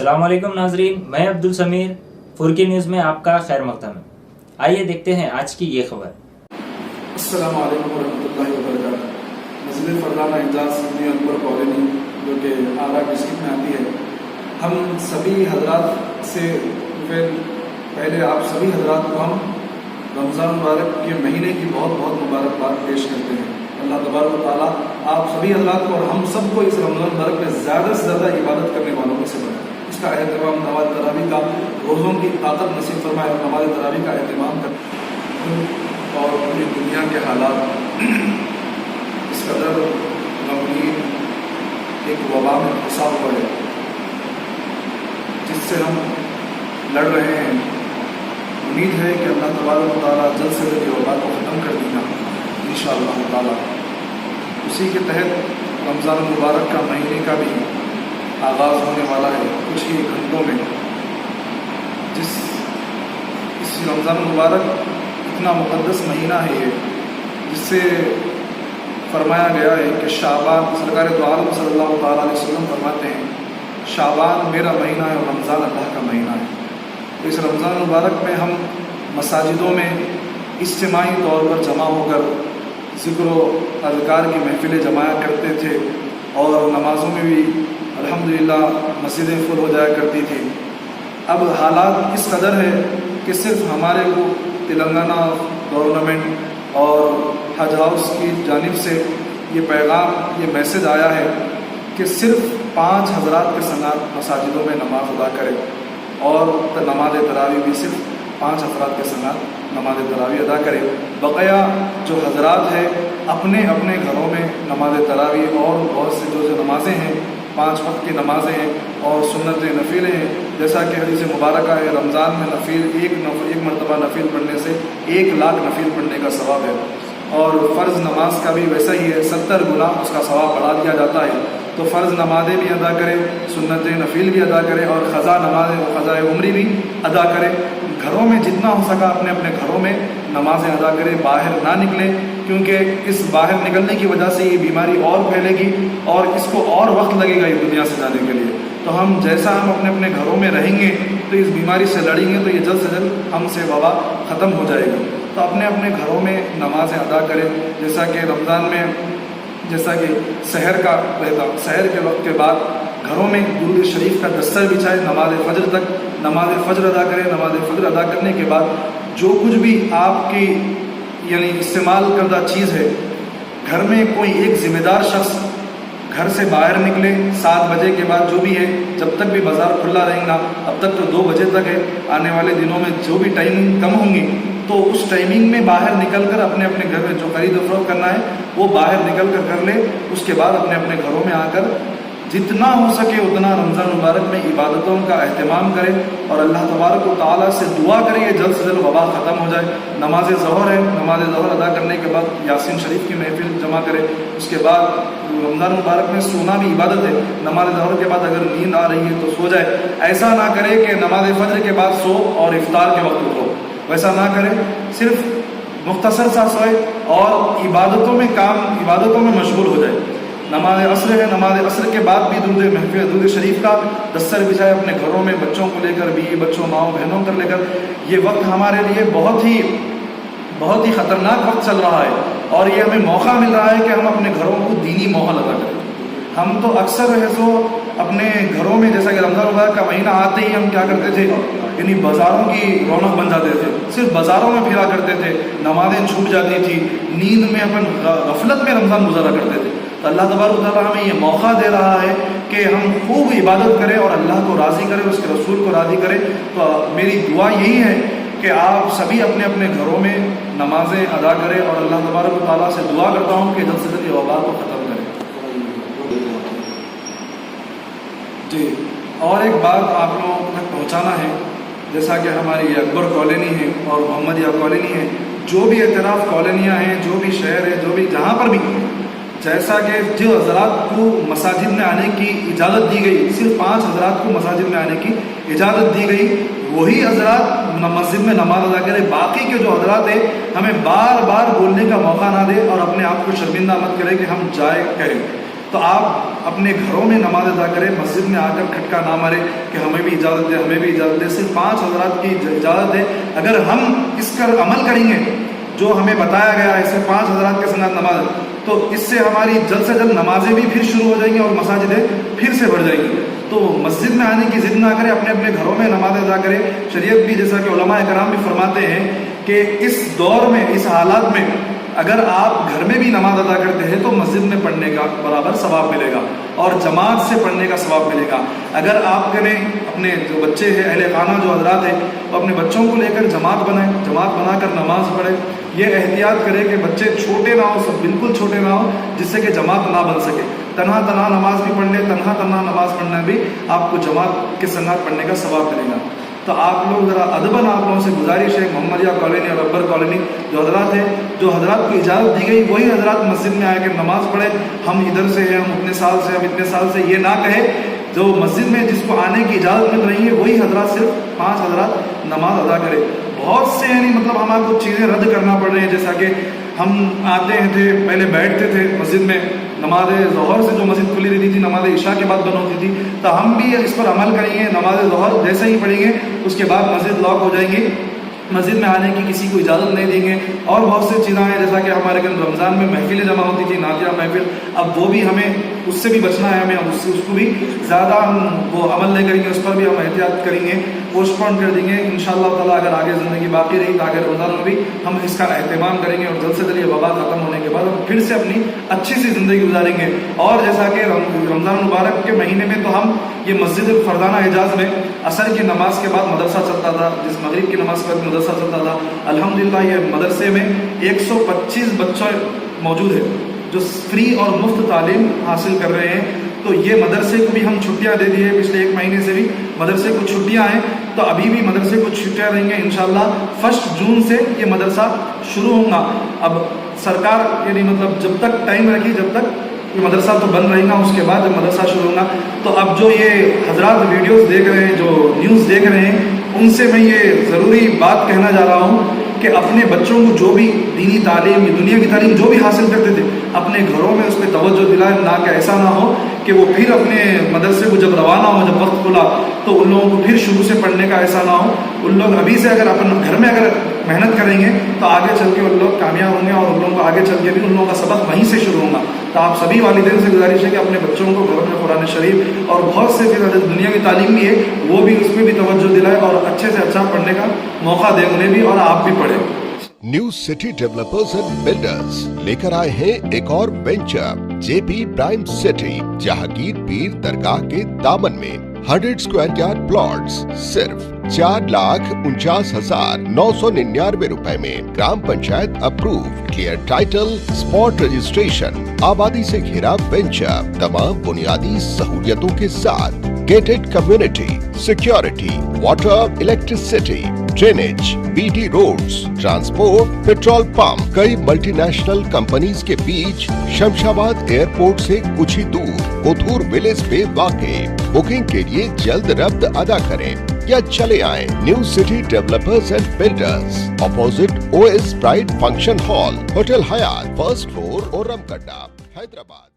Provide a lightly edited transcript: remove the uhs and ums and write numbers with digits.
अस्सलाम वालेकुम नाजरीन, मैं अब्दुल समीर फुरकी न्यूज़ में आपका खैर मकदम है। आइए देखते हैं आज की ये खबर। अस्सलामु अलैकुम वरहमतुल्लाहि वबरकातुहू। मस्जिद फरदाना इजाज़ सुन्नी अकबर कॉलोनी जो कि आरा डिस्ट्रिक्ट में आती है, हम सभी हजरात से पहले आप सभी हजरात को हम रमज़ान मुबारक के महीने की बहुत बहुत मुबारकबाद पेश करते हैं। अल्लाह तबारक व तआला आप सभी हजरात को और हम सबको इस रमज़ान मुबारक में ज़्यादा से ज़्यादा इबादत करने वालों में से बनाए। इसका एहतमाम नमाज तरावी का, रोज़ों की ताकत नसीब फरमाए और नमाज तरावी का एहतमाम कर और पूरी दुनिया के हालात इस कदर गंभीर एक वबा में फंसा हुआ है जिससे हम लड़ रहे हैं। उम्मीद है कि अल्लाह तबारक व तआला जल्द से जल्द ये वबा को ख़त्म कर देगा इंशाअल्लाह ताला। उसी के तहत रमज़ान मुबारक का महीने का भी आगाज़ होने वाला है कुछ ही घंटों में। इस रमज़ान मुबारक इतना मुक़द्दस महीना है ये, जिससे फरमाया गया है कि शाबान, सरकार दो आलम सल्लल्लाहु अलैहि वसल्लम फरमाते हैं शाबान मेरा महीना है और रमज़ान अल्लाह का महीना है। तो इस रमज़ान मुबारक में हम मसाजिदों में इज्तिमाई तौर पर जमा होकर ज़िक्र व अज़कार की महफ़िलें जमाया करते थे और नमाज़ों में भी अल्हम्दुलिल्लाह मस्जिदें फुल हो जाया करती थी। अब हालात इस कदर है कि सिर्फ हमारे को तेलंगाना गवर्नमेंट और हज हाउस की जानिब से ये पैगाम, ये मैसेज आया है कि सिर्फ 5 हज़रात के सनात मसाजिदों में नमाज अदा करें और नमाज तरावी भी सिर्फ 5 अफराद के सनात नमाज तरावी अदा करें। बक़या जो हज़रात है अपने अपने घरों में नमाज तरावी और बहुत से जो नमाज़ें हैं 5 वक्त की नमाज़ें हैं और सुन्नत नफ़ीलें हैं, जैसा कि हदीस मुबारक है रमज़ान में नफ़ील एक मरतबा नफ़ील पढ़ने से 1 लाख नफ़ील पढ़ने का सवाब है। और फ़र्ज़ नमाज का भी वैसा ही है, 70 गुना उसका सवाब बढ़ा दिया जाता है। तो फ़र्ज़ नमाज़ें भी अदा करें, सुन्नत नफ़ील भी अदा करें और ख़ज़ा नमाज़ें ख़ज़ा उम्री भी अदा करें। घरों में जितना हो सका अपने अपने घरों में नमाज़ें अदा करें, बाहर ना निकलें, क्योंकि इस बाहर निकलने की वजह से ये बीमारी और फैलेगी और इसको और वक्त लगेगा ये दुनिया से जाने के लिए। तो हम जैसा हम अपने अपने घरों में रहेंगे तो इस बीमारी से लड़ेंगे तो ये जल्द से जल्द हमसे वबा ख़त्म हो जाएगी। तो अपने अपने घरों में नमाज़ें अदा करें, जैसा कि रमज़ान में जैसा कि सहर का रहता, सहर के वक्त के बाद घरों में दुरूद शरीफ का दस्तर बिछाए नमाज फ़ज्र तक नमाज फ़ज्र अदा करें। नमाज फ़ज्र अदा करने के बाद जो कुछ भी आपकी यानी इस्तेमाल करदा चीज़ है, घर में कोई एक ज़िम्मेदार शख्स घर से बाहर निकले 7 बजे के बाद, जो भी है जब तक भी बाज़ार खुला रहेगा, अब तक तो 2 बजे तक है, आने वाले दिनों में जो भी टाइमिंग कम होंगी तो उस टाइमिंग में बाहर निकल कर अपने अपने घर में जो खरीद फरोख्त करना है वो बाहर निकल कर ले। उसके बाद अपने अपने घरों में आकर जितना हो सके उतना रमज़ान मुबारक में इबादतों का अहतमाम करें और अल्लाह तबारक व तआला से दुआ करें कि जल्द से जल्द वबा ख़त्म हो जाए। नमाज ज़ोहर है, नमाज ज़ोहर अदा करने के बाद यासीन शरीफ की महफिल जमा करें। उसके बाद रमज़ान मुबारक में सोना भी इबादत है। नमाज ज़ोहर के बाद अगर नींद आ रही है तो सो जाए। ऐसा ना करें कि नमाज फ़ज्र के बाद सो और इफ्तार के वक्त उठो, वैसा ना करें। सिर्फ मुख्तसर सा सोए और इबादतों में मशगूल हो जाए। नमाज असर है, नमाज असर के बाद भी दुरूद महफिल दुरूद शरीफ का दस्तर बिछाए अपने घरों में बच्चों को लेकर, बीवी बच्चों माओ बहनों को लेकर। ये वक्त हमारे लिए बहुत ही ख़तरनाक वक्त चल रहा है और ये हमें मौका मिल रहा है कि हम अपने घरों को दीनी माहौल अदा करें। हम तो अक्सर है सो अपने घरों में, जैसा कि रमज़ान मुबारक का महीना आते ही हम क्या करते थे, यानी बाज़ारों की रौनक बन जाते थे, सिर्फ बाज़ारों में फिरा करते थे, नमाज़ें छूट जाती थी, नींद में अपन गफलत में रमज़ान गुजारा करते थे। तो अल्लाह तबारक व तआला हमें ये मौका दे रहा है कि हम खूब इबादत करें और अल्लाह को राज़ी करें, उसके रसूल को राज़ी करें। तो मेरी दुआ यही है कि आप सभी अपने अपने घरों में नमाज़ें अदा करें और अल्लाह तबारक व तआला से दुआ करता हूँ कि जल्द से जल्द ये वबा को ख़त्म करें। जी, और एक बात आप लोगों तक पहुँचाना है, जैसा कि हमारी अकबर कॉलोनी है और मोहम्मदिया कॉलोनी है, जो भी एतराफ़ कॉलोनियाँ हैं, जो भी शहर है, जो भी जहाँ पर भी, जैसा कि जो हज़रात को मसाजिद में आने की इजाज़त दी गई, सिर्फ 5 हज़रात को मसाजिद में आने की इजाज़त दी गई, वही हज़रात मस्जिद में नमाज अदा करें। बाकी के जो हज़रात हैं हमें बार बार बोलने का मौका ना दे और अपने आप को शर्मिंदा मत करें कि हम जाए करें। تو آپ اپنے گھروں میں نماز ادا کریں، مسجد میں آ کر کھٹکا نہ مارے کہ ہمیں بھی اجازت دے، ہمیں بھی اجازت دے۔ صرف 5 حضرات کی اجازت ہے، اگر ہم اس پر عمل کریں گے جو ہمیں بتایا گیا ہے، صرف 5 حضرات کے ساتھ نماز، تو اس سے ہماری جلد سے جلد نمازیں بھی پھر شروع ہو جائیں گی اور مساجدیں پھر سے بڑھ جائیں گی۔ تو مسجد میں آنے کی ضد نہ کریں، اپنے اپنے گھروں میں نماز ادا کریں۔ شریعت بھی جیسا کہ علماء کرام بھی فرماتے ہیں کہ اس دور میں، اس حالات میں اگر آپ گھر میں بھی نماز ادا کرتے ہیں تو مسجد میں پڑھنے کا برابر ثواب ملے گا اور جماعت سے پڑھنے کا ثواب ملے گا۔ اگر آپ کریں، اپنے جو بچے ہیں، اہل خانہ جو حضرات ہیں، وہ اپنے بچوں کو لے کر جماعت بنائیں، جماعت بنا کر نماز پڑھیں۔ یہ احتیاط کریں کہ بچے چھوٹے نہ ہوں، سب بالکل چھوٹے نہ ہوں، جس سے کہ جماعت نہ بن سکے۔ تنہا تنہا نماز بھی پڑھ لیں، تنہا تنہا نماز پڑھنا بھی آپ کو جماعت کے سنگات پڑھنے کا ثواب ملے گا۔ تو آپ لوگ ذرا ادباً، آپ لوگوں سے گزارش ہے، محمدیہ کالونی اور اکبر کالونی جو حضرات ہیں، جو حضرات کو اجازت دی گئی وہی حضرات مسجد میں آ کر نماز پڑھیں۔ ہم ادھر سے ہیں، ہم اتنے سال سے، ہم اتنے سال سے، یہ نہ کہے۔ جو مسجد میں جس کو آنے کی اجازت مل رہی ہے وہی حضرات، صرف 5 حضرات نماز ادا کرے۔ بہت سے یعنی مطلب ہمارے کو چیزیں رد کرنا پڑ رہی ہیں، جیسا کہ ہم آتے تھے، پہلے بیٹھتے تھے مسجد میں، نماز ظہر سے جو مسجد کھلی رہتی تھی نماز عشاء کے بعد بند ہوتی تھی، تو ہم بھی اس پر عمل کریں گے۔ نماز ظہر جیسے ہی پڑھیں گے اس کے بعد مسجد لاک ہو جائیں گی، مسجد میں آنے کی کسی کو اجازت نہیں دیں گے۔ اور بہت سی چیزیں ہیں، جیسا کہ ہمارے گھر رمضان میں محفلیں جمع ہوتی تھی، نعتیہ محفل، اب وہ بھی ہمیں اس سے بھی بچنا ہے، ہمیں اس کو بھی زیادہ ہم وہ عمل نہیں کریں گے، اس پر بھی ہم احتیاط کریں گے، پوسٹ پون کر دیں گے انشاءاللہ تعالیٰ۔ اگر آگے زندگی باقی رہی تو آگے رمضان میں بھی ہم اس کا اہتمام کریں گے اور جلد سے جلد یہ وبا ختم ہونے کے بعد ہم پھر سے اپنی اچھی سی زندگی گزاریں گے۔ اور جیسا کہ رمضان مبارک کے مہینے میں تو ہم یہ مسجد الفردانہ حجاز میں عصر کی نماز کے بعد مدرسہ چلتا تھا، جس مغرب کی نماز کے بعد مدرسہ چلتا تھا، الحمدللہ یہ مدرسے میں 125 بچے موجود ہیں جو فری اور مفت تعلیم حاصل کر رہے ہیں۔ تو یہ مدرسے کو بھی ہم چھٹیاں دے دی ہے، پچھلے 1 مہینے سے بھی مدرسے کو چھٹیاں ہیں، تو ابھی بھی مدرسے کو چھٹیاں رہیں گے انشاءاللہ۔ 1 جون سے یہ مدرسہ شروع ہوگا۔ اب سرکار یعنی مطلب جب تک ٹائم رکھی، جب تک یہ مدرسہ تو بند رہے گا، اس کے بعد جب مدرسہ شروع ہوگا۔ تو اب جو یہ حضرات ویڈیوز دیکھ رہے ہیں، جو نیوز دیکھ رہے ہیں، ان سے میں یہ ضروری بات کہنا چاہ رہا ہوں کہ اپنے بچوں کو جو بھی دینی تعلیم، دنیا کی تعلیم جو بھی حاصل کرتے تھے، اپنے گھروں میں اس پہ توجہ دلائیں، نہ کہ ایسا نہ ہو کہ وہ پھر اپنے مدرسے کو جب روانہ ہو، جب وقت کھلا تو ان لوگوں کو پھر شروع سے پڑھنے کا ایسا نہ ہو۔ ان لوگ ابھی سے اگر اپنے گھر میں اگر محنت کریں گے تو آگے چل کے ان لوگ کامیاب ہوں گے، اور ان لوگوں کو آگے چل کے بھی ان لوگوں کا سبق وہیں سے شروع ہوگا۔ تو آپ سبھی والدین سے گزارش ہے کہ اپنے بچوں کو گھروں میں قرآن شریف اور بہت سے دنیا کی تعلیم بھی ہے وہ بھی اس پہ بھی توجہ دلائیں اور اچھے سے اچھا پڑھنے کا موقع دیں انہیں بھی، اور آپ بھی پڑھیں۔ New city developers and builders لے کر آئے ہیں ایک اور وینچر، جے پی پرائم سٹی، جہانگیر پیر درگاہ کے دامن میں 100 اسکوائر یارڈ پلاٹس صرف 4,49,999 روپے میں، gram panchayat approve, clear title, spot registration, آبادی سے گھرا وینچر، تمام بنیادی سہولیتوں کے ساتھ، gated community, security, water, electricity, drainage, B T roads, transport, petrol pump, کئی ملٹی نیشنل کمپنیز کے بیچ، شمشاباد ایئرپورٹ سے کچھ ہی دور، کوتھور ولیج پہ واقع۔ بکنگ کے لیے جلد ربط ادا کریں یا چلے آئیں new city developers and builders, opposite O S pride function hall, hotel حیات، 1st فلور، اورم کڈا، حیدرآباد۔